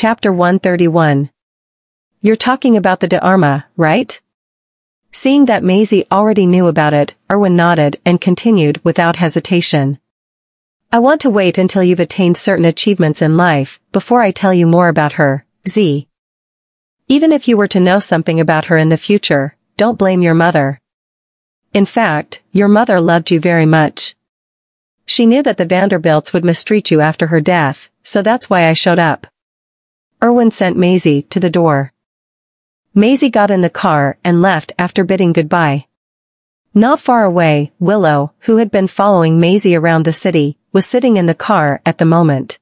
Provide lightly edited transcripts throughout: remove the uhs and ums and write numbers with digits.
Chapter 131. You're talking about the de Arma, right? Seeing that Maisie already knew about it, Erwin nodded and continued without hesitation. I want to wait until you've attained certain achievements in life, before I tell you more about her, Z. Even if you were to know something about her in the future, don't blame your mother. In fact, your mother loved you very much. She knew that the Vanderbilts would mistreat you after her death, so that's why I showed up. Erwin sent Maisie to the door. Maisie got in the car and left after bidding goodbye. Not far away, Willow, who had been following Maisie around the city, was sitting in the car at the moment.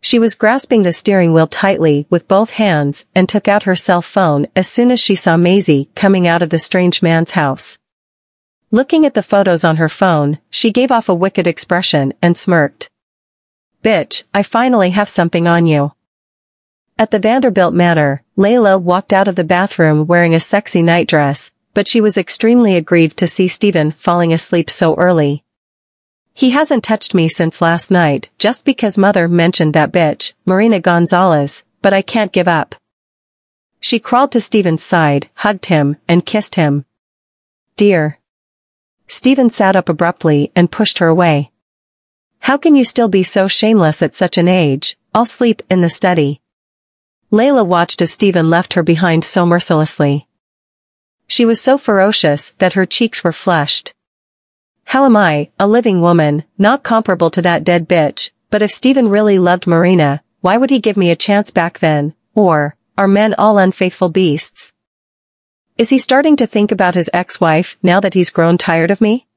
She was grasping the steering wheel tightly with both hands and took out her cell phone as soon as she saw Maisie coming out of the strange man's house. Looking at the photos on her phone, she gave off a wicked expression and smirked. Bitch, I finally have something on you. At the Vanderbilt Manor, Layla walked out of the bathroom wearing a sexy nightdress, but she was extremely aggrieved to see Steven falling asleep so early. He hasn't touched me since last night, just because mother mentioned that bitch, Marina Gonzalez, but I can't give up. She crawled to Steven's side, hugged him, and kissed him. Dear. Steven sat up abruptly and pushed her away. How can you still be so shameless at such an age? I'll sleep in the study. Layla watched as Steven left her behind so mercilessly. She was so ferocious that her cheeks were flushed. How am I, a living woman, not comparable to that dead bitch, but if Steven really loved Marina, why would he give me a chance back then, or, are men all unfaithful beasts? Is he starting to think about his ex-wife now that he's grown tired of me?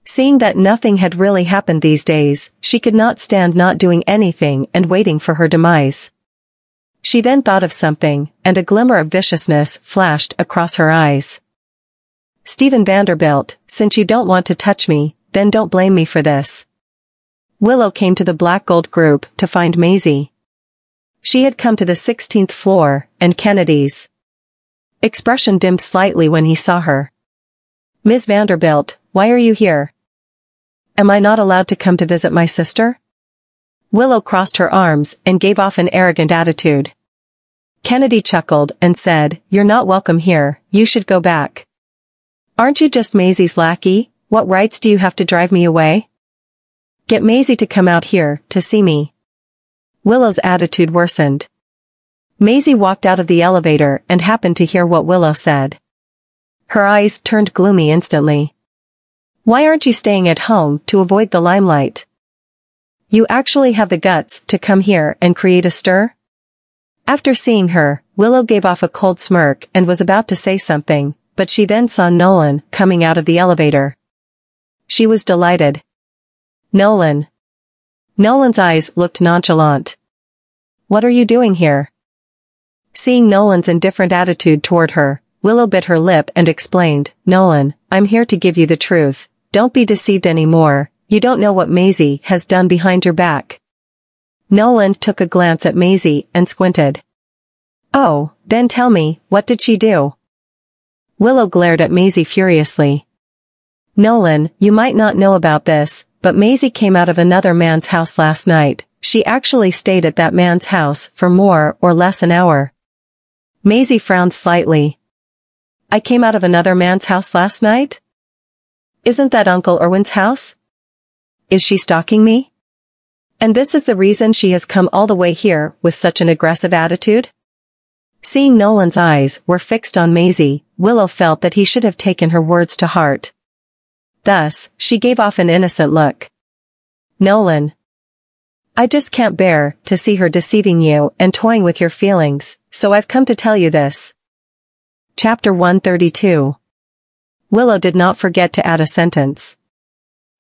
Seeing that nothing had really happened these days, she could not stand not doing anything and waiting for her demise. She then thought of something, and a glimmer of viciousness flashed across her eyes. Steven Vanderbilt, since you don't want to touch me, then don't blame me for this. Willow came to the Black Gold group to find Maisie. She had come to the 16th floor, and Kennedy's expression dimmed slightly when he saw her. Ms. Vanderbilt, why are you here? Am I not allowed to come to visit my sister? Willow crossed her arms and gave off an arrogant attitude. Kennedy chuckled and said, You're not welcome here, you should go back. Aren't you just Maisie's lackey? What rights do you have to drive me away? Get Maisie to come out here to see me. Willow's attitude worsened. Maisie walked out of the elevator and happened to hear what Willow said. Her eyes turned gloomy instantly. Why aren't you staying at home to avoid the limelight? You actually have the guts to come here and create a stir? After seeing her, Willow gave off a cold smirk and was about to say something, but she then saw Nolan coming out of the elevator. She was delighted. Nolan. Nolan's eyes looked nonchalant. What are you doing here? Seeing Nolan's indifferent attitude toward her, Willow bit her lip and explained, Nolan, I'm here to give you the truth. Don't be deceived anymore. You don't know what Maisie has done behind your back. Nolan took a glance at Maisie and squinted. Oh, then tell me, what did she do? Willow glared at Maisie furiously. Nolan, you might not know about this, but Maisie came out of another man's house last night. She actually stayed at that man's house for more or less an hour. Maisie frowned slightly. I came out of another man's house last night? Isn't that Uncle Erwin's house? Is she stalking me? And this is the reason she has come all the way here with such an aggressive attitude? Seeing Nolan's eyes were fixed on Maisie, Willow felt that he should have taken her words to heart. Thus, she gave off an innocent look. Nolan. I just can't bear to see her deceiving you and toying with your feelings, so I've come to tell you this. Chapter 132. Willow did not forget to add a sentence.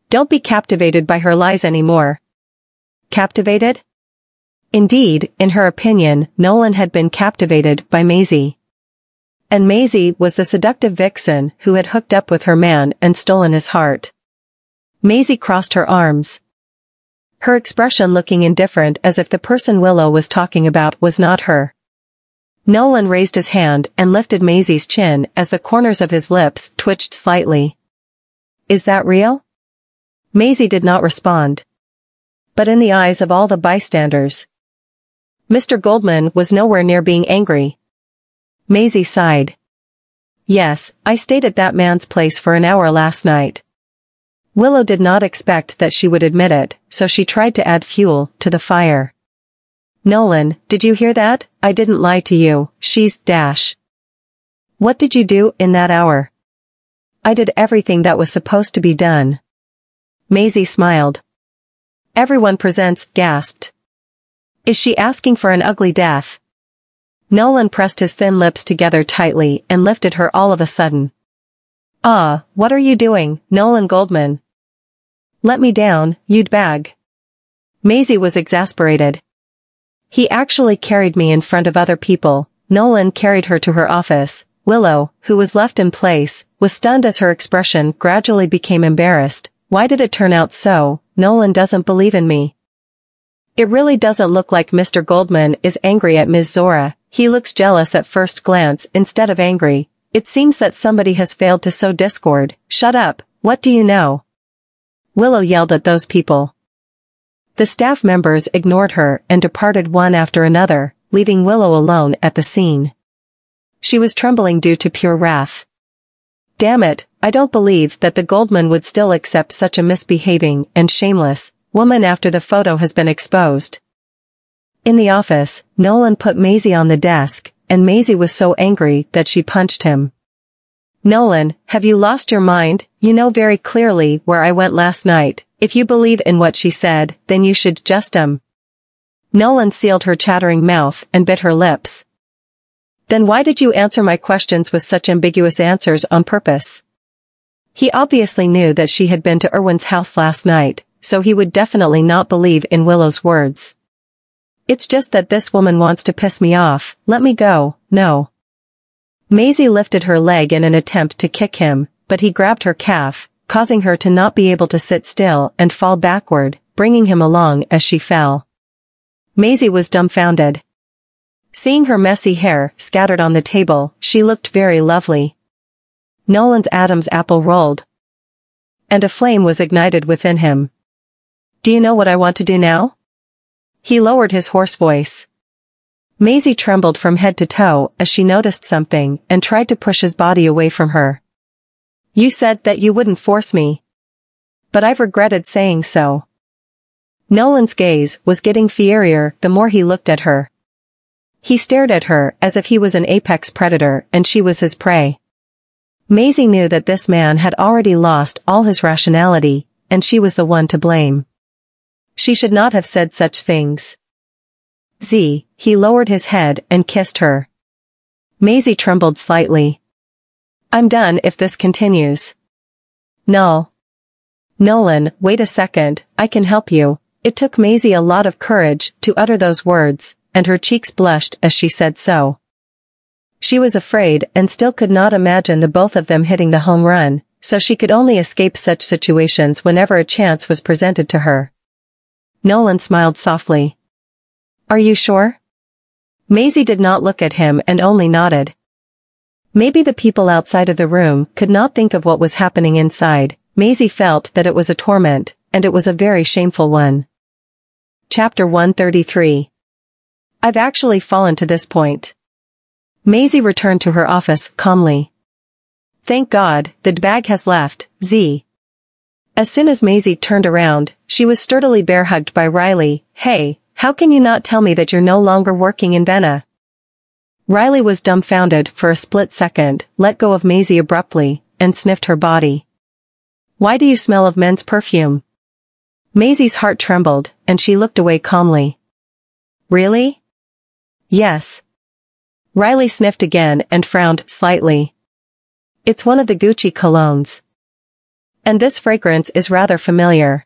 Don't be captivated by her lies anymore. Captivated? Indeed, in her opinion, Nolan had been captivated by Maisie. And Maisie was the seductive vixen who had hooked up with her man and stolen his heart. Maisie crossed her arms. Her expression looking indifferent as if the person Willow was talking about was not her. Nolan raised his hand and lifted Maisie's chin as the corners of his lips twitched slightly. Is that real? Maisie did not respond. But in the eyes of all the bystanders, Mr. Goldman was nowhere near being angry. Maisie sighed. Yes, I stayed at that man's place for an hour last night. Willow did not expect that she would admit it, so she tried to add fuel to the fire. Nolan, did you hear that? I didn't lie to you, she's dash. What did you do in that hour? I did everything that was supposed to be done. Maisie smiled. Everyone presents, gasped. Is she asking for an ugly death? Nolan pressed his thin lips together tightly and lifted her all of a sudden. Ah, what are you doing, Nolan Goldman? Let me down, you'd bag. Maisie was exasperated. He actually carried me in front of other people. Nolan carried her to her office. Willow, who was left in place, was stunned as her expression gradually became embarrassed. Why did it turn out so? Nolan doesn't believe in me. It really doesn't look like Mr. Goldman is angry at Ms. Zora. He looks jealous at first glance instead of angry. It seems that somebody has failed to sow discord. Shut up, what do you know? Willow yelled at those people. The staff members ignored her and departed one after another, leaving Willow alone at the scene. She was trembling due to pure wrath. Damn it, I don't believe that the Goldman would still accept such a misbehaving and shameless woman after the photo has been exposed. In the office, Nolan put Maisie on the desk, and Maisie was so angry that she punched him. Nolan, have you lost your mind? You know very clearly where I went last night. If you believe in what she said, then you should just Nolan sealed her chattering mouth and bit her lips. Then why did you answer my questions with such ambiguous answers on purpose? He obviously knew that she had been to Erwin's house last night, so he would definitely not believe in Willow's words. It's just that this woman wants to piss me off. Let me go, no. Maisie lifted her leg in an attempt to kick him, but he grabbed her calf, causing her to not be able to sit still and fall backward, bringing him along as she fell. Maisie was dumbfounded. Seeing her messy hair scattered on the table, she looked very lovely. Nolan's Adam's apple rolled. And a flame was ignited within him. Do you know what I want to do now? He lowered his hoarse voice. Maisie trembled from head to toe as she noticed something and tried to push his body away from her. You said that you wouldn't force me. But I've regretted saying so. Nolan's gaze was getting fierier the more he looked at her. He stared at her as if he was an apex predator and she was his prey. Maisie knew that this man had already lost all his rationality, and she was the one to blame. She should not have said such things. He lowered his head and kissed her. Maisie trembled slightly. I'm done if this continues. No. Nolan, wait a second, I can help you. It took Maisie a lot of courage to utter those words, and her cheeks blushed as she said so. She was afraid and still could not imagine the both of them hitting the home run, so she could only escape such situations whenever a chance was presented to her. Nolan smiled softly. Are you sure? Maisie did not look at him and only nodded. Maybe the people outside of the room could not think of what was happening inside. Maisie felt that it was a torment, and it was a very shameful one. Chapter 133. I've actually fallen to this point. Maisie returned to her office calmly. Thank God, the bag has left, As soon as Maisie turned around, she was sturdily bear-hugged by Riley. Hey, how can you not tell me that you're no longer working in Vena? Riley was dumbfounded for a split second, let go of Maisie abruptly, and sniffed her body. Why do you smell of men's perfume? Maisie's heart trembled, and she looked away calmly. Really? Yes. Riley sniffed again and frowned slightly. It's one of the Gucci colognes. And this fragrance is rather familiar.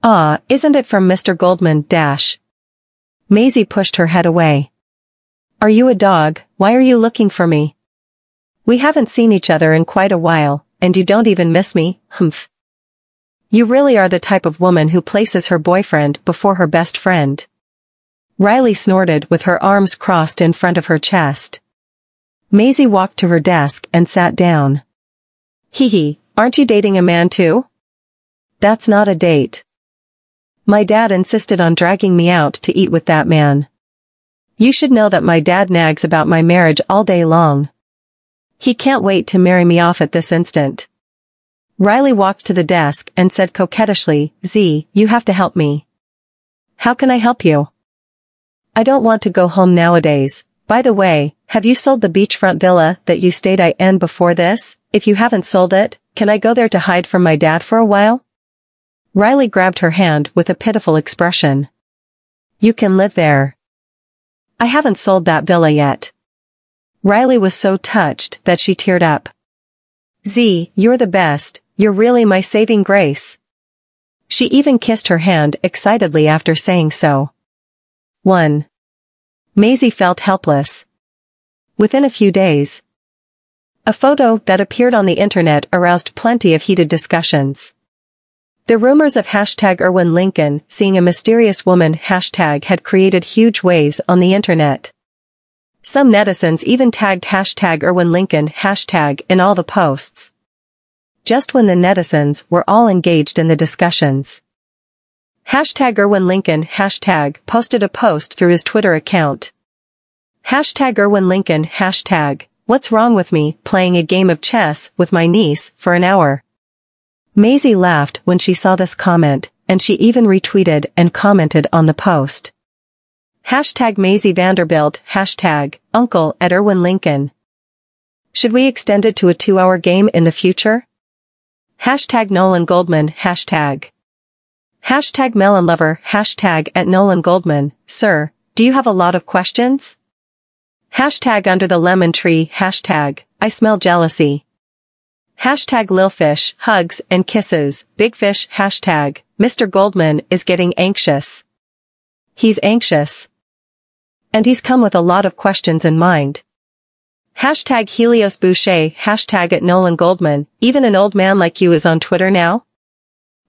Ah, isn't it from Mr. Goldman? Maisie pushed her head away. Are you a dog? Why are you looking for me? We haven't seen each other in quite a while, and you don't even miss me, humph. You really are the type of woman who places her boyfriend before her best friend. Riley snorted with her arms crossed in front of her chest. Maisie walked to her desk and sat down. Hee, aren't you dating a man too? That's not a date. My dad insisted on dragging me out to eat with that man. You should know that my dad nags about my marriage all day long. He can't wait to marry me off at this instant. Riley walked to the desk and said coquettishly, Z, you have to help me. How can I help you? I don't want to go home nowadays. By the way, have you sold the beachfront villa that you stayed in before this? If you haven't sold it, can I go there to hide from my dad for a while? Riley grabbed her hand with a pitiful expression. You can live there. I haven't sold that villa yet. Riley was so touched that she teared up. Z, you're the best, you're really my saving grace. She even kissed her hand excitedly after saying so. 1. Maisie felt helpless. Within a few days, a photo that appeared on the internet aroused plenty of heated discussions. The rumors of #Erwin Lincoln seeing a mysterious woman hashtag had created huge waves on the internet. Some netizens even tagged #Erwin Lincoln hashtag in all the posts. Just when the netizens were all engaged in the discussions, #Erwin Lincoln hashtag posted a post through his Twitter account. #Erwin Lincoln hashtag, what's wrong with me playing a game of chess with my niece for an hour? Maisie laughed when she saw this comment, and she even retweeted and commented on the post. #Maisie Vanderbilt hashtag, Uncle at Erwin Lincoln. Should we extend it to a 2-hour game in the future? #Nolan Goldman hashtag. #Melon Lover hashtag at Nolan Goldman, sir, do you have a lot of questions? #Under the lemon tree hashtag, I smell jealousy. #Lilfish, hugs and kisses, big fish hashtag, Mr. Goldman is getting anxious. He's anxious. And he's come with a lot of questions in mind. #Helios Boucher hashtag at Nolan Goldman, even an old man like you is on Twitter now?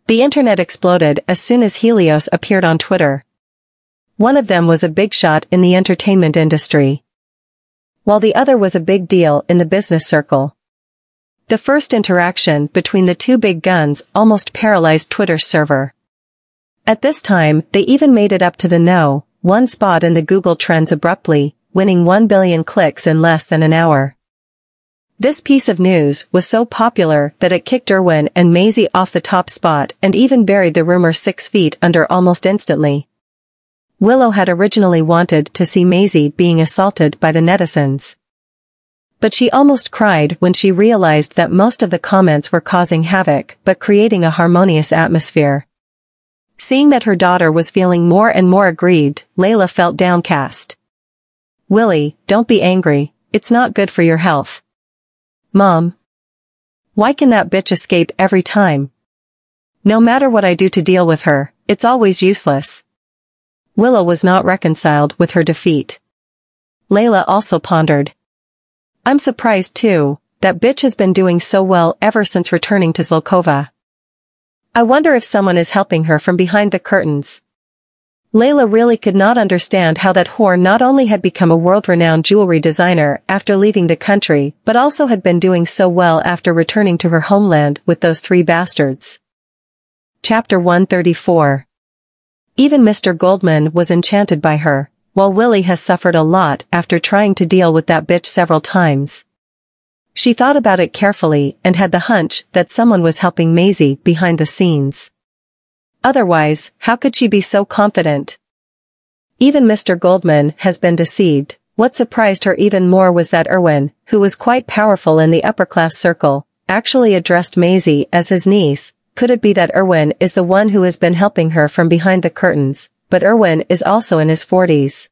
The internet exploded as soon as Helios appeared on Twitter. One of them was a big shot in the entertainment industry, while the other was a big deal in the business circle. The first interaction between the two big guns almost paralyzed Twitter's server. At this time, they even made it up to the #1 spot in the Google Trends abruptly, winning 1 billion clicks in less than an hour. This piece of news was so popular that it kicked Erwin and Maisie off the top spot and even buried the rumor 6 feet under almost instantly. Willow had originally wanted to see Maisie being assaulted by the netizens, but she almost cried when she realized that most of the comments were causing havoc but creating a harmonious atmosphere. Seeing that her daughter was feeling more and more aggrieved, Layla felt downcast. Willie, don't be angry, it's not good for your health. Mom. Why can that bitch escape every time? No matter what I do to deal with her, it's always useless. Willow was not reconciled with her defeat. Layla also pondered. I'm surprised too, that bitch has been doing so well ever since returning to Zlokova. I wonder if someone is helping her from behind the curtains. Layla really could not understand how that whore not only had become a world-renowned jewelry designer after leaving the country, but also had been doing so well after returning to her homeland with those 3 bastards. Chapter 134. Even Mr. Goldman was enchanted by her, while Willie has suffered a lot after trying to deal with that bitch several times. She thought about it carefully and had the hunch that someone was helping Maisie behind the scenes. Otherwise, how could she be so confident? Even Mr. Goldman has been deceived. What surprised her even more was that Erwin, who was quite powerful in the upper-class circle, actually addressed Maisie as his niece. Could it be that Erwin is the one who has been helping her from behind the curtains, but Erwin is also in his 40s.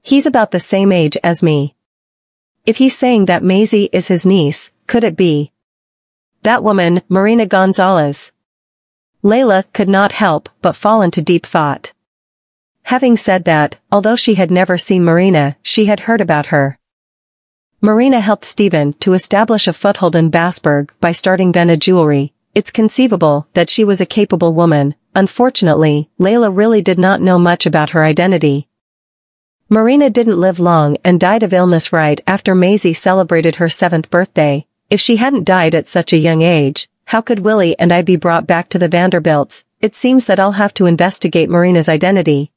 He's about the same age as me. If he's saying that Maisie is his niece, could it be that woman, Marina Gonzalez? Layla could not help but fall into deep thought. Having said that, although she had never seen Marina, she had heard about her. Marina helped Steven to establish a foothold in Bassburg by starting Vena Jewelry. It's conceivable that she was a capable woman. Unfortunately, Layla really did not know much about her identity. Marina didn't live long and died of illness right after Maisie celebrated her 7th birthday. If she hadn't died at such a young age, how could Willie and I be brought back to the Vanderbilts? It seems that I'll have to investigate Marina's identity.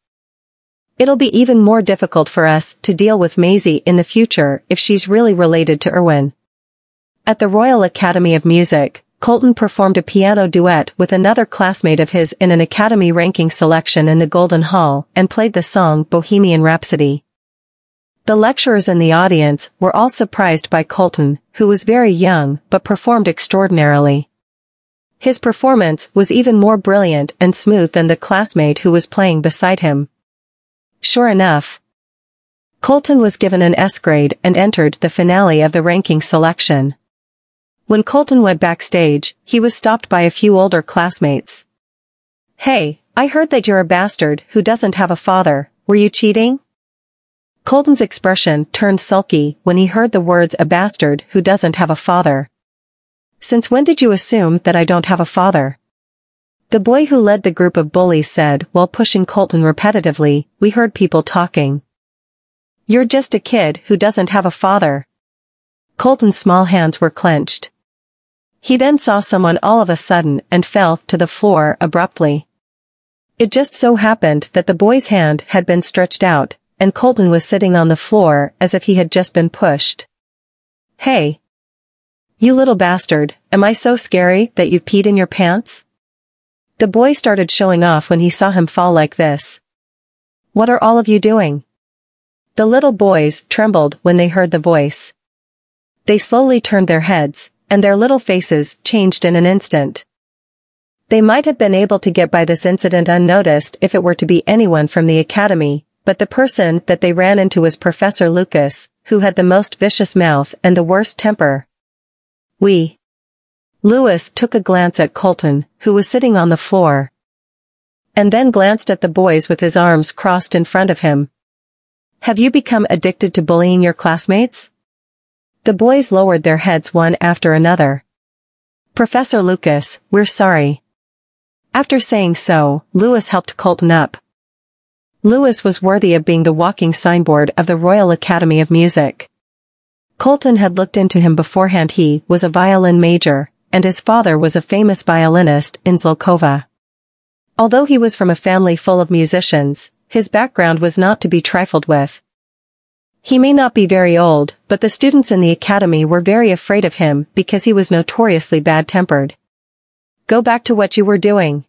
It'll be even more difficult for us to deal with Maisie in the future if she's really related to Erwin. At the Royal Academy of Music, Colton performed a piano duet with another classmate of his in an Academy ranking selection in the Golden Hall and played the song Bohemian Rhapsody. The lecturers in the audience were all surprised by Colton, who was very young but performed extraordinarily. His performance was even more brilliant and smooth than the classmate who was playing beside him. Sure enough, Colton was given an S grade and entered the finale of the ranking selection. When Colton went backstage, he was stopped by a few older classmates. "Hey, I heard that you're a bastard who doesn't have a father. Were you cheating?" Colton's expression turned sulky when he heard the words "a bastard who doesn't have a father." "Since when did you assume that I don't have a father?" The boy who led the group of bullies said while pushing Colton repetitively. "We heard people talking." "You're just a kid who doesn't have a father." Colton's small hands were clenched. He then saw someone all of a sudden and fell to the floor abruptly. It just so happened that the boy's hand had been stretched out, and Colton was sitting on the floor as if he had just been pushed. "Hey! You little bastard, am I so scary that you peed in your pants?" The boy started showing off when he saw him fall like this. "What are all of you doing?" The little boys trembled when they heard the voice. They slowly turned their heads, and their little faces changed in an instant. They might have been able to get by this incident unnoticed if it were to be anyone from the academy, but the person that they ran into was Professor Lucas, who had the most vicious mouth and the worst temper. Lewis took a glance at Colton, who was sitting on the floor, and then glanced at the boys with his arms crossed in front of him. "Have you become addicted to bullying your classmates?" The boys lowered their heads one after another. "Professor Lucas, we're sorry." After saying so, Lewis helped Colton up. Lewis was worthy of being the walking signboard of the Royal Academy of Music. Colton had looked into him beforehand. He was a violin major, and his father was a famous violinist in Zlokova. Although he was from a family full of musicians, his background was not to be trifled with. He may not be very old, but the students in the academy were very afraid of him because he was notoriously bad-tempered. "Go back to what you were doing."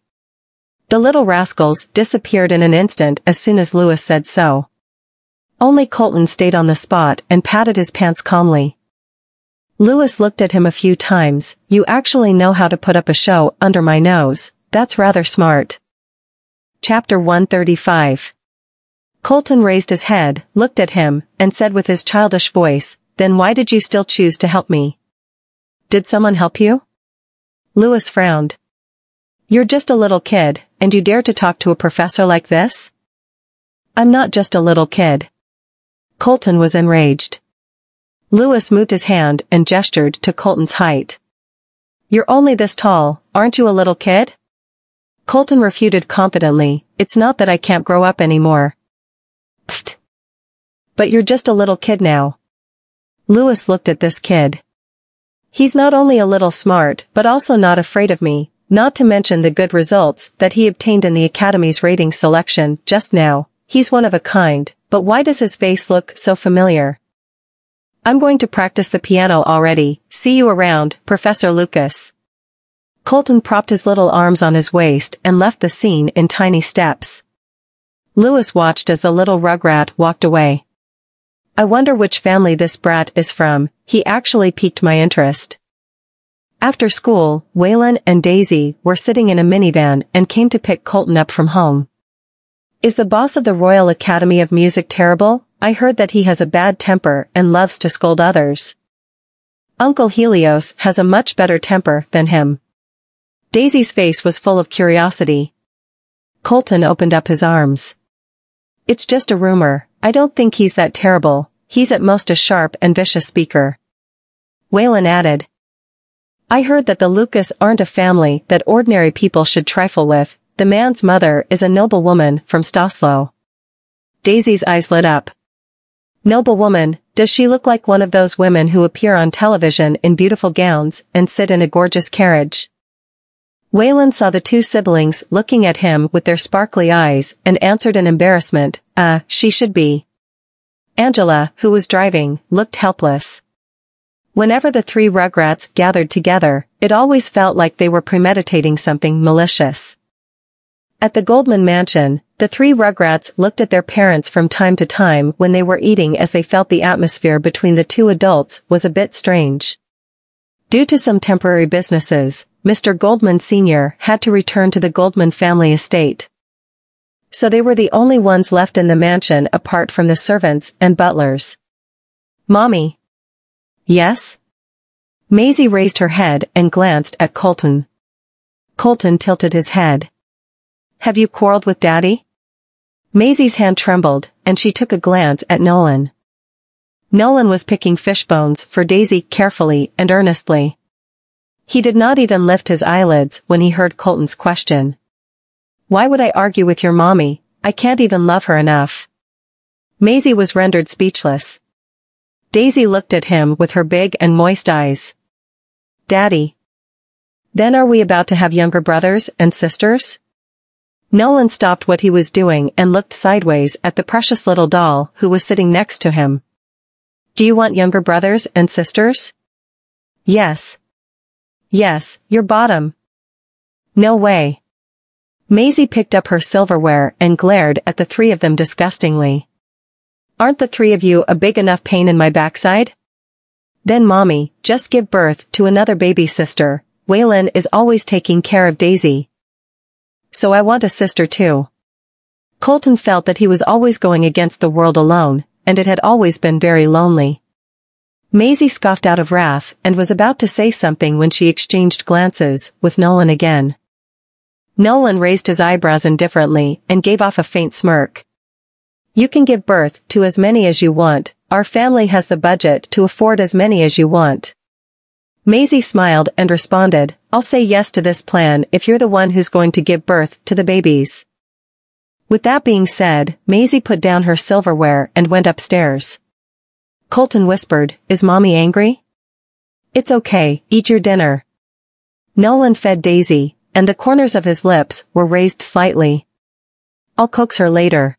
The little rascals disappeared in an instant as soon as Lewis said so. Only Colton stayed on the spot and patted his pants calmly. Lewis looked at him a few times. "You actually know how to put up a show under my nose. That's rather smart." Chapter 135. Colton raised his head, looked at him, and said with his childish voice, "Then why did you still choose to help me? Did someone help you?" Lewis frowned. "You're just a little kid, and you dare to talk to a professor like this?" "I'm not just a little kid." Colton was enraged. Lewis moved his hand and gestured to Colton's height. "You're only this tall, aren't you a little kid?" Colton refuted confidently, "It's not that I can't grow up anymore." "Pfft. But you're just a little kid now." Lewis looked at this kid. "He's not only a little smart but also not afraid of me, not to mention the good results that he obtained in the Academy's rating selection just now. He's one of a kind, but why does his face look so familiar? I'm going to practice the piano already. See you around, Professor Lucas." Colton propped his little arms on his waist and left the scene in tiny steps. Lewis watched as the little rugrat walked away. "I wonder which family this brat is from. He actually piqued my interest." After school, Waylon and Daisy were sitting in a minivan and came to pick Colton up from home. "Is the boss of the Royal Academy of Music terrible? I heard that he has a bad temper and loves to scold others." "Uncle Helios has a much better temper than him." Daisy's face was full of curiosity. Colton opened up his arms. "It's just a rumor. I don't think he's that terrible. He's at most a sharp and vicious speaker." Waylon added, "I heard that the Lucas aren't a family that ordinary people should trifle with. The man's mother is a noble woman from Staslo." Daisy's eyes lit up. "Noble woman, does she look like one of those women who appear on television in beautiful gowns and sit in a gorgeous carriage?" Waylon saw the two siblings looking at him with their sparkly eyes and answered in embarrassment, she should be. Angela, who was driving, looked helpless. Whenever the three Rugrats gathered together, it always felt like they were premeditating something malicious. At the Goldman mansion, the three Rugrats looked at their parents from time to time when they were eating, as they felt the atmosphere between the two adults was a bit strange. Due to some temporary businesses, Mr. Goldman Sr. had to return to the Goldman family estate. So they were the only ones left in the mansion apart from the servants and butlers. "Mommy." "Yes?" Maisie raised her head and glanced at Colton. Colton tilted his head. "Have you quarreled with Daddy?" Maisie's hand trembled, and she took a glance at Nolan. Nolan was picking fish bones for Daisy carefully and earnestly. He did not even lift his eyelids when he heard Colton's question. "Why would I argue with your mommy? I can't even love her enough." Maisie was rendered speechless. Daisy looked at him with her big and moist eyes. "Daddy. Then are we about to have younger brothers and sisters?" Nolan stopped what he was doing and looked sideways at the precious little doll who was sitting next to him. "Do you want younger brothers and sisters?" "Yes." "Yes, you're bottom." "No way." Maisie picked up her silverware and glared at the three of them disgustingly. "Aren't the three of you a big enough pain in my backside? Then Mommy, just give birth to another baby sister. Waylon is always taking care of Daisy. So I want a sister too." Colton felt that he was always going against the world alone, and it had always been very lonely. Maisie scoffed out of wrath and was about to say something when she exchanged glances with Nolan again. Nolan raised his eyebrows indifferently and gave off a faint smirk. "You can give birth to as many as you want. Our family has the budget to afford as many as you want." Maisie smiled and responded, "I'll say yes to this plan if you're the one who's going to give birth to the babies." With that being said, Maisie put down her silverware and went upstairs. Colton whispered, "Is Mommy angry?" "It's okay, eat your dinner." Nolan fed Daisy, and the corners of his lips were raised slightly. "I'll coax her later."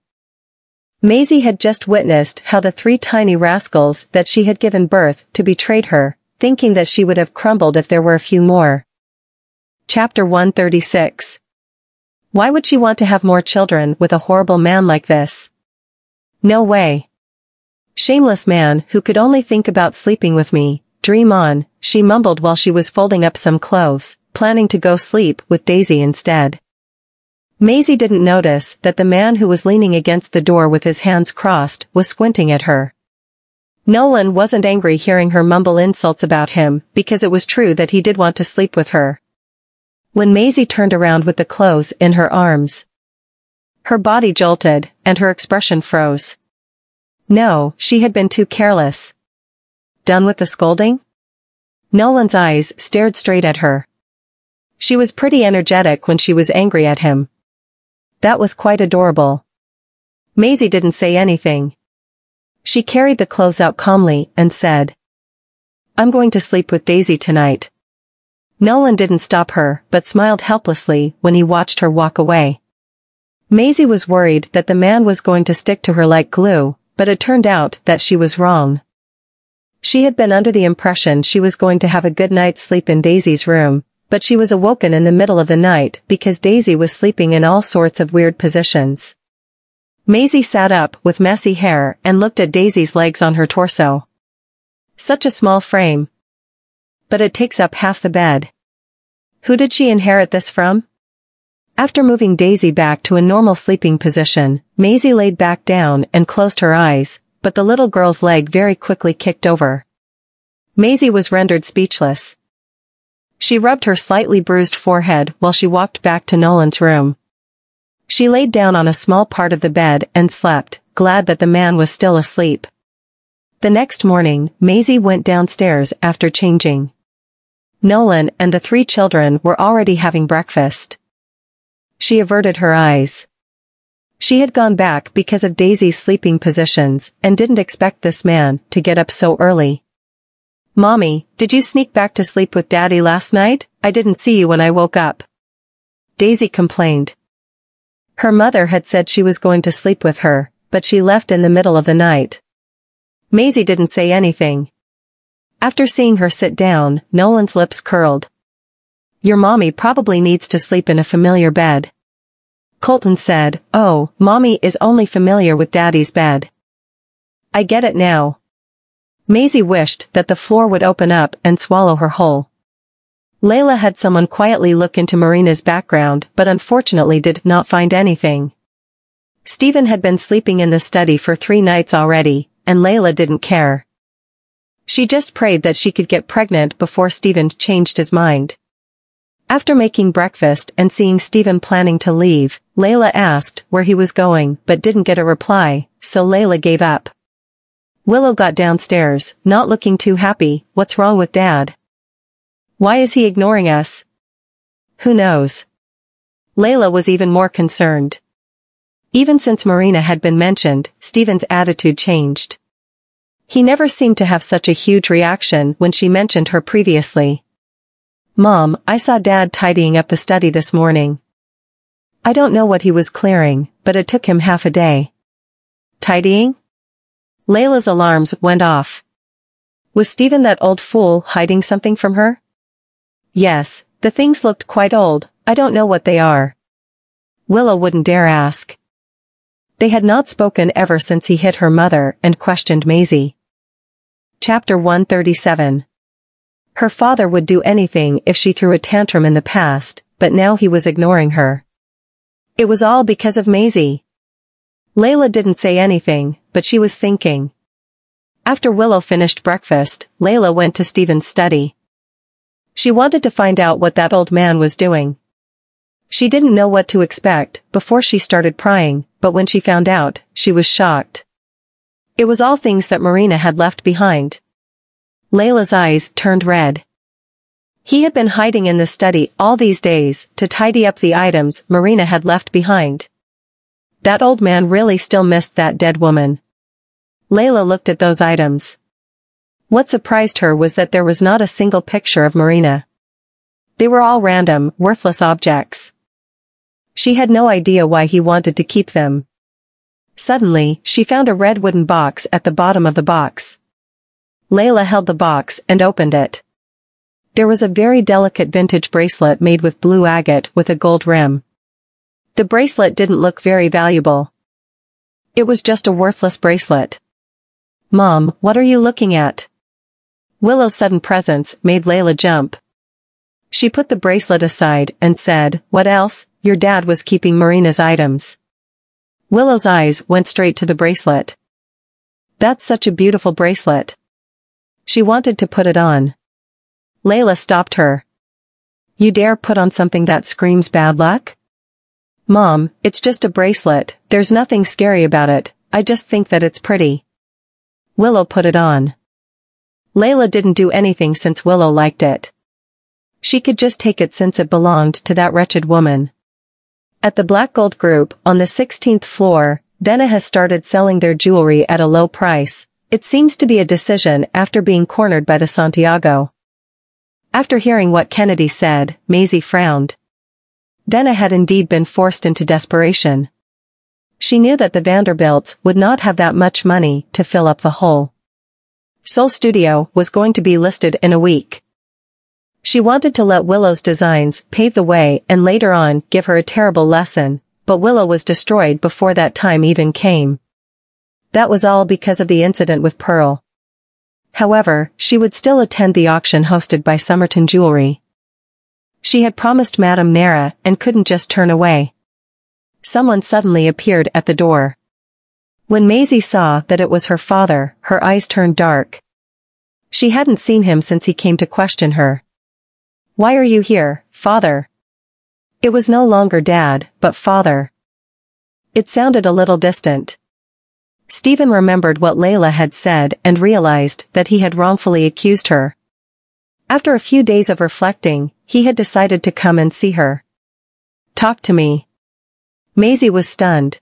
Maisie had just witnessed how the three tiny rascals that she had given birth to betrayed her, thinking that she would have crumbled if there were a few more. Chapter 136. Why would she want to have more children with a horrible man like this? No way. Shameless man who could only think about sleeping with me, dream on, she mumbled while she was folding up some clothes, planning to go sleep with Daisy instead. Maisie didn't notice that the man who was leaning against the door with his hands crossed was squinting at her. Nolan wasn't angry hearing her mumble insults about him because it was true that he did want to sleep with her. When Maisie turned around with the clothes in her arms, her body jolted and her expression froze. No, she had been too careless. Done with the scolding? Nolan's eyes stared straight at her. She was pretty energetic when she was angry at him. That was quite adorable. Maisie didn't say anything. She carried the clothes out calmly and said, "I'm going to sleep with Daisy tonight." Nolan didn't stop her but smiled helplessly when he watched her walk away. Maisie was worried that the man was going to stick to her like glue, but it turned out that she was wrong. She had been under the impression she was going to have a good night's sleep in Daisy's room, but she was awoken in the middle of the night because Daisy was sleeping in all sorts of weird positions. Maisie sat up with messy hair and looked at Daisy's legs on her torso. Such a small frame. But it takes up half the bed. Who did she inherit this from? After moving Daisy back to a normal sleeping position, Maisie laid back down and closed her eyes, but the little girl's leg very quickly kicked over. Maisie was rendered speechless. She rubbed her slightly bruised forehead while she walked back to Nolan's room. She laid down on a small part of the bed and slept, glad that the man was still asleep. The next morning, Maisie went downstairs after changing. Nolan and the three children were already having breakfast. She averted her eyes. She had gone back because of Daisy's sleeping positions and didn't expect this man to get up so early. "Mommy, did you sneak back to sleep with Daddy last night? I didn't see you when I woke up." Daisy complained. Her mother had said she was going to sleep with her, but she left in the middle of the night. Maisie didn't say anything. After seeing her sit down, Nolan's lips curled. Your mommy probably needs to sleep in a familiar bed. Colton said, oh, mommy is only familiar with daddy's bed. I get it now. Maisie wished that the floor would open up and swallow her whole. Layla had someone quietly look into Marina's background but unfortunately did not find anything. Stephen had been sleeping in the study for 3 nights already, and Layla didn't care. She just prayed that she could get pregnant before Stephen changed his mind. After making breakfast and seeing Stephen planning to leave, Layla asked where he was going but didn't get a reply, so Layla gave up. Willow got downstairs, not looking too happy. What's wrong with Dad? Why is he ignoring us? Who knows? Layla was even more concerned. Even since Marina had been mentioned, Stephen's attitude changed. He never seemed to have such a huge reaction when she mentioned her previously. Mom, I saw Dad tidying up the study this morning. I don't know what he was clearing, but it took him half a day. Tidying? Layla's alarms went off. Was Stephen that old fool hiding something from her? Yes, the things looked quite old. I don't know what they are. Willow wouldn't dare ask. They had not spoken ever since he hit her mother and questioned Maisie. Chapter 137. Her father would do anything if she threw a tantrum in the past, but now he was ignoring her. It was all because of Maisie. Layla didn't say anything, but she was thinking. After Willow finished breakfast, Layla went to Stephen's study. She wanted to find out what that old man was doing. She didn't know what to expect before she started prying, but when she found out, she was shocked. It was all things that Marina had left behind. Layla's eyes turned red. He had been hiding in the study all these days to tidy up the items Marina had left behind. That old man really still missed that dead woman. Layla looked at those items. What surprised her was that there was not a single picture of Marina. They were all random, worthless objects. She had no idea why he wanted to keep them. Suddenly, she found a red wooden box at the bottom of the box. Layla held the box and opened it. There was a very delicate vintage bracelet made with blue agate with a gold rim. The bracelet didn't look very valuable. It was just a worthless bracelet. Mom, what are you looking at? Willow's sudden presence made Layla jump. She put the bracelet aside and said, what else? Your dad was keeping Marina's items. Willow's eyes went straight to the bracelet. That's such a beautiful bracelet. She wanted to put it on. Layla stopped her. You dare put on something that screams bad luck? Mom, it's just a bracelet, there's nothing scary about it, I just think that it's pretty. Willow put it on. Layla didn't do anything since Willow liked it. She could just take it since it belonged to that wretched woman. At the Black Gold Group, on the 16th floor, Dena has started selling their jewelry at a low price. It seems to be a decision after being cornered by the Santiago. After hearing what Kennedy said, Maisie frowned. Dena had indeed been forced into desperation. She knew that the Vanderbilts would not have that much money to fill up the hole. Soul Studio was going to be listed in a week. She wanted to let Willow's designs pave the way and later on give her a terrible lesson, but Willow was destroyed before that time even came. That was all because of the incident with Pearl. However, she would still attend the auction hosted by Somerton Jewelry. She had promised Madame Nera and couldn't just turn away. Someone suddenly appeared at the door. When Maisie saw that it was her father, her eyes turned dark. She hadn't seen him since he came to question her. Why are you here, father? It was no longer Dad, but father. It sounded a little distant. Stephen remembered what Layla had said and realized that he had wrongfully accused her. After a few days of reflecting, he had decided to come and see her. Talk to me. Maisie was stunned.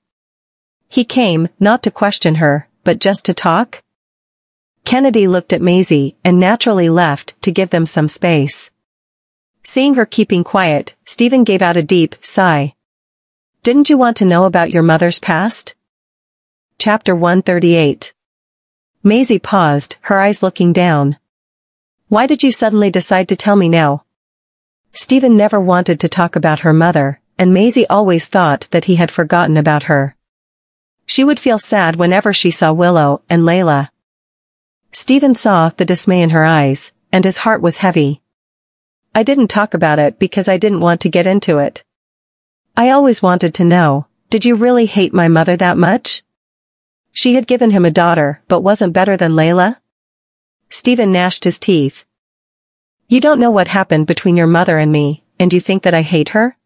He came, not to question her, but just to talk? Kennedy looked at Maisie and naturally left to give them some space. Seeing her keeping quiet, Stephen gave out a deep sigh. Didn't you want to know about your mother's past? Chapter 138. Maisie paused, her eyes looking down. Why did you suddenly decide to tell me now? Stephen never wanted to talk about her mother, and Maisie always thought that he had forgotten about her. She would feel sad whenever she saw Willow and Layla. Stephen saw the dismay in her eyes, and his heart was heavy. I didn't talk about it because I didn't want to get into it. I always wanted to know, did you really hate my mother that much? She had given him a daughter but wasn't better than Layla? Stephen gnashed his teeth. You don't know what happened between your mother and me, and you think that I hate her?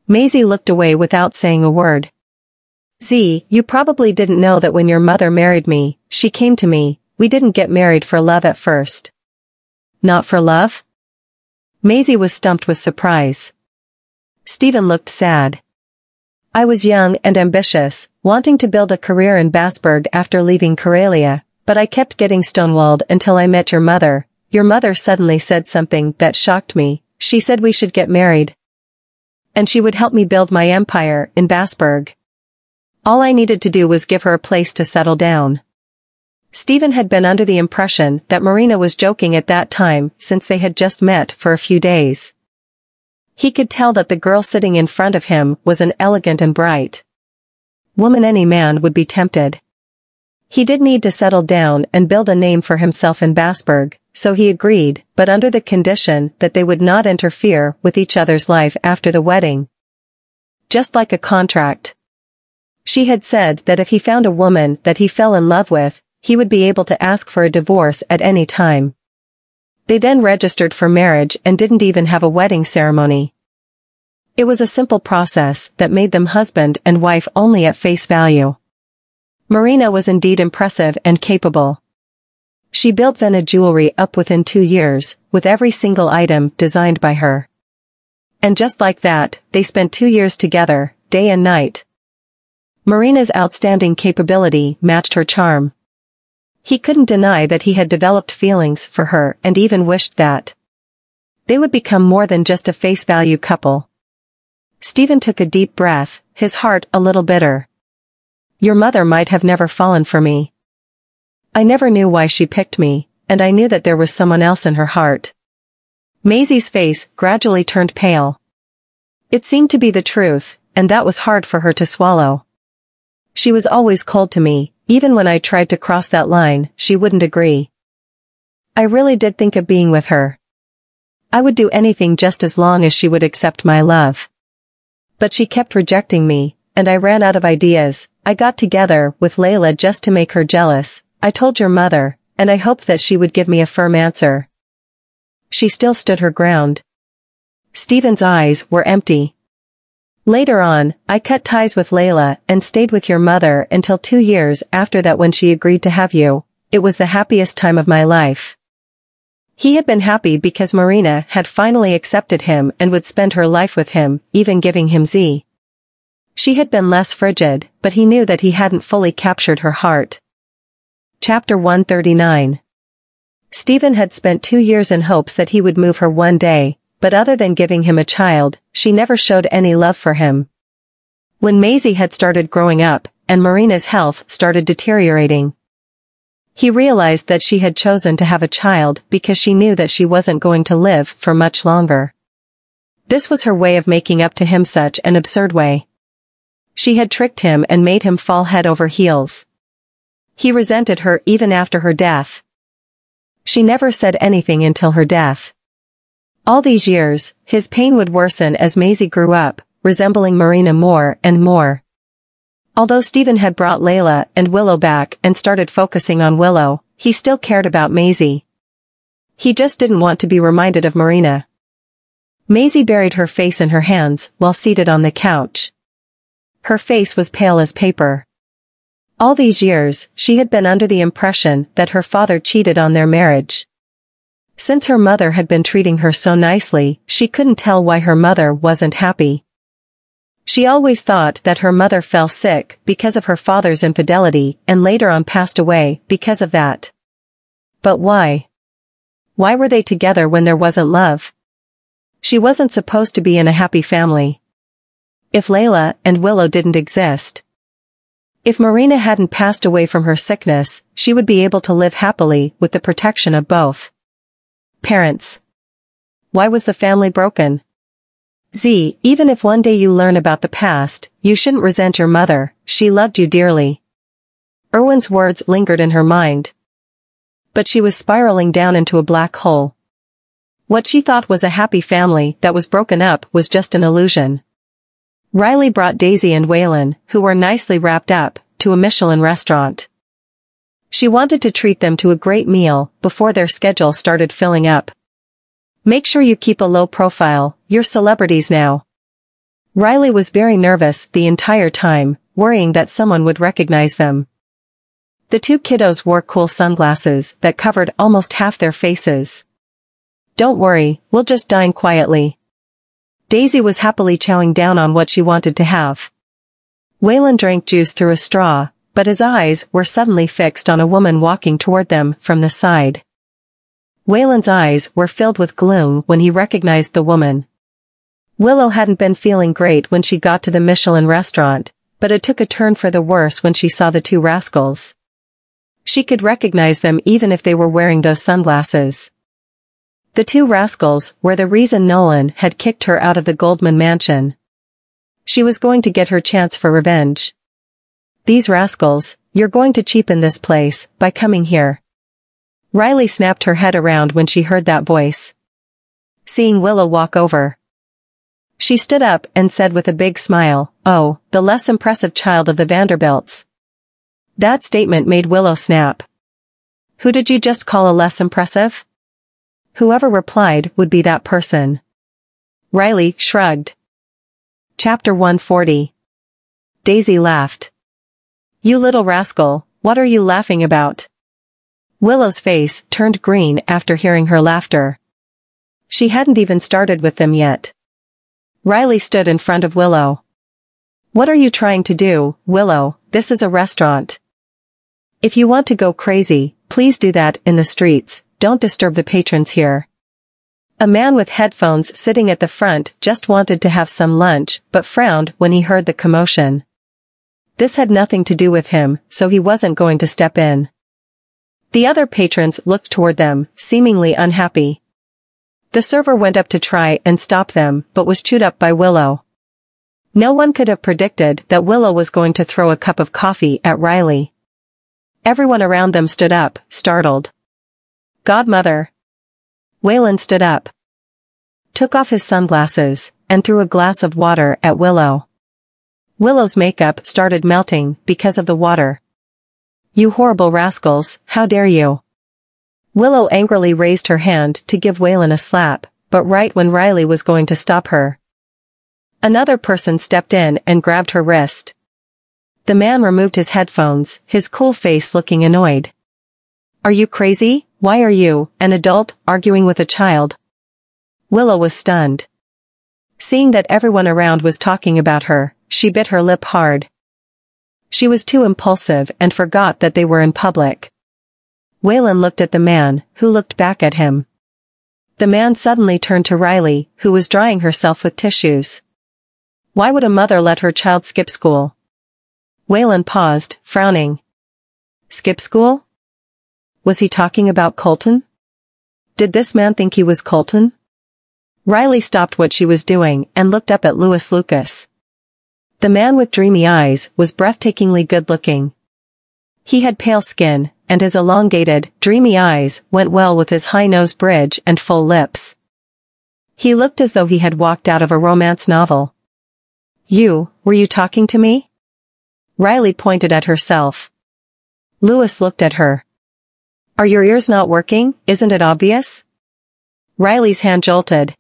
Maisie looked away without saying a word. You probably didn't know that when your mother married me, she came to me, we didn't get married for love at first. Not for love? Maisie was stumped with surprise. Stephen looked sad. I was young and ambitious, wanting to build a career in Basburg after leaving Karelia, but I kept getting stonewalled until I met your mother. Your mother suddenly said something that shocked me. She said we should get married. And she would help me build my empire in Basburg. All I needed to do was give her a place to settle down. Stephen had been under the impression that Marina was joking at that time since they had just met for a few days. He could tell that the girl sitting in front of him was an elegant and bright woman any man would be tempted. He did need to settle down and build a name for himself in Basburg, so he agreed, but under the condition that they would not interfere with each other's life after the wedding. Just like a contract. She had said that if he found a woman that he fell in love with, he would be able to ask for a divorce at any time. They then registered for marriage and didn't even have a wedding ceremony. It was a simple process that made them husband and wife only at face value. Marina was indeed impressive and capable. She built Vena jewelry up within 2 years, with every single item designed by her. And just like that, they spent 2 years together, day and night. Marina's outstanding capability matched her charm. He couldn't deny that he had developed feelings for her and even wished that they would become more than just a face value couple. Stephen took a deep breath, his heart a little bitter. Your mother might have never fallen for me. I never knew why she picked me, and I knew that there was someone else in her heart. Maisie's face gradually turned pale. It seemed to be the truth, and that was hard for her to swallow. She was always cold to me, even when I tried to cross that line, she wouldn't agree. I really did think of being with her. I would do anything just as long as she would accept my love. But she kept rejecting me, and I ran out of ideas. I got together with Layla just to make her jealous. I told your mother, and I hoped that she would give me a firm answer. She still stood her ground. Stephen's eyes were empty. Later on, I cut ties with Layla and stayed with your mother until 2 years after that when she agreed to have you. It was the happiest time of my life. He had been happy because Marina had finally accepted him and would spend her life with him, even giving him Z. She had been less frigid, but he knew that he hadn't fully captured her heart. Chapter 139. Stephen had spent 2 years in hopes that he would move her one day, but other than giving him a child, she never showed any love for him. When Maisie had started growing up, and Marina's health started deteriorating, he realized that she had chosen to have a child because she knew that she wasn't going to live for much longer. This was her way of making up to him, such an absurd way. She had tricked him and made him fall head over heels. He resented her even after her death. She never said anything until her death. All these years, his pain would worsen as Maisie grew up, resembling Marina more and more. Although Stephen had brought Layla and Willow back and started focusing on Willow, he still cared about Maisie. He just didn't want to be reminded of Marina. Maisie buried her face in her hands while seated on the couch. Her face was pale as paper. All these years, she had been under the impression that her father cheated on their marriage. Since her mother had been treating her so nicely, she couldn't tell why her mother wasn't happy. She always thought that her mother fell sick because of her father's infidelity and later on passed away because of that. But why? Why were they together when there wasn't love? She wasn't supposed to be in a happy family. If Layla and Willow didn't exist. If Marina hadn't passed away from her sickness, she would be able to live happily with the protection of both parents. Why was the family broken? Z, even if one day you learn about the past, you shouldn't resent your mother, she loved you dearly. Erwin's words lingered in her mind. But she was spiraling down into a black hole. What she thought was a happy family that was broken up was just an illusion. Riley brought Daisy and Waylon, who were nicely wrapped up, to a Michelin restaurant. She wanted to treat them to a great meal before their schedule started filling up. Make sure you keep a low profile, you're celebrities now. Riley was very nervous the entire time, worrying that someone would recognize them. The two kiddos wore cool sunglasses that covered almost half their faces. Don't worry, we'll just dine quietly. Daisy was happily chowing down on what she wanted to have. Waylon drank juice through a straw, but his eyes were suddenly fixed on a woman walking toward them from the side. Waylon's eyes were filled with gloom when he recognized the woman. Willow hadn't been feeling great when she got to the Michelin restaurant, but it took a turn for the worse when she saw the two rascals. She could recognize them even if they were wearing those sunglasses. The two rascals were the reason Nolan had kicked her out of the Goldman mansion. She was going to get her chance for revenge. These rascals, you're going to cheapen this place by coming here. Riley snapped her head around when she heard that voice. Seeing Willow walk over. She stood up and said with a big smile, "Oh, the less impressive child of the Vanderbilts." That statement made Willow snap. Who did you just call a less impressive? Whoever replied would be that person. Riley shrugged. Chapter 140. Daisy laughed. You little rascal, what are you laughing about? Willow's face turned green after hearing her laughter. She hadn't even started with them yet. Riley stood in front of Willow. What are you trying to do, Willow? This is a restaurant. If you want to go crazy, please do that in the streets. Don't disturb the patrons here. A man with headphones sitting at the front just wanted to have some lunch, but frowned when he heard the commotion. This had nothing to do with him, so he wasn't going to step in. The other patrons looked toward them, seemingly unhappy. The server went up to try and stop them, but was chewed up by Willow. No one could have predicted that Willow was going to throw a cup of coffee at Riley. Everyone around them stood up, startled. Godmother. Waylon stood up, took off his sunglasses, and threw a glass of water at Willow. Willow's makeup started melting because of the water. You horrible rascals, how dare you? Willow angrily raised her hand to give Waylon a slap, but right when Riley was going to stop her, another person stepped in and grabbed her wrist. The man removed his headphones, his cool face looking annoyed. Are you crazy? Why are you, an adult, arguing with a child? Willow was stunned. Seeing that everyone around was talking about her, she bit her lip hard. She was too impulsive and forgot that they were in public. Waylon looked at the man, who looked back at him. The man suddenly turned to Riley, who was drying herself with tissues. Why would a mother let her child skip school? Waylon paused, frowning. Skip school? Was he talking about Colton? Did this man think he was Colton? Riley stopped what she was doing and looked up at Louis Lucas. The man with dreamy eyes was breathtakingly good-looking. He had pale skin, and his elongated, dreamy eyes went well with his high nose bridge and full lips. He looked as though he had walked out of a romance novel. Were you talking to me? Riley pointed at herself. Louis looked at her. Are your ears not working? Isn't it obvious? Riley's hand jolted.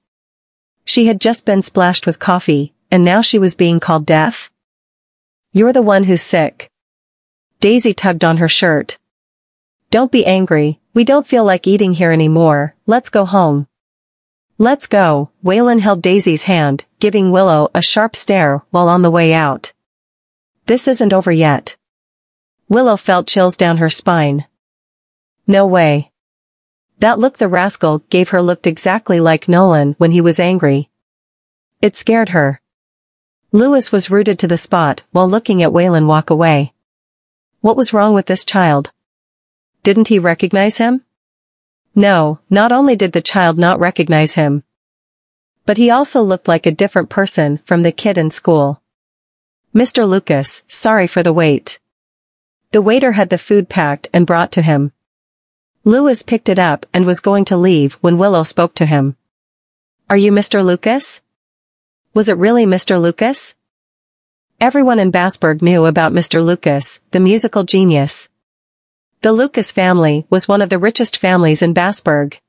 She had just been splashed with coffee, and now she was being called deaf? You're the one who's sick. Daisy tugged on her shirt. Don't be angry, we don't feel like eating here anymore, let's go home. Let's go. Waylon held Daisy's hand, giving Willow a sharp stare while on the way out. This isn't over yet. Willow felt chills down her spine. No way. That look the rascal gave her looked exactly like Nolan when he was angry. It scared her. Louis was rooted to the spot while looking at Waylon walk away. What was wrong with this child? Didn't he recognize him? No, not only did the child not recognize him, but he also looked like a different person from the kid in school. Mr. Lucas, sorry for the wait. The waiter had the food packed and brought to him. Louis picked it up and was going to leave when Willow spoke to him. Are you Mr. Lucas? Was it really Mr. Lucas? Everyone in Bassburg knew about Mr. Lucas, the musical genius. The Lucas family was one of the richest families in Bassburg.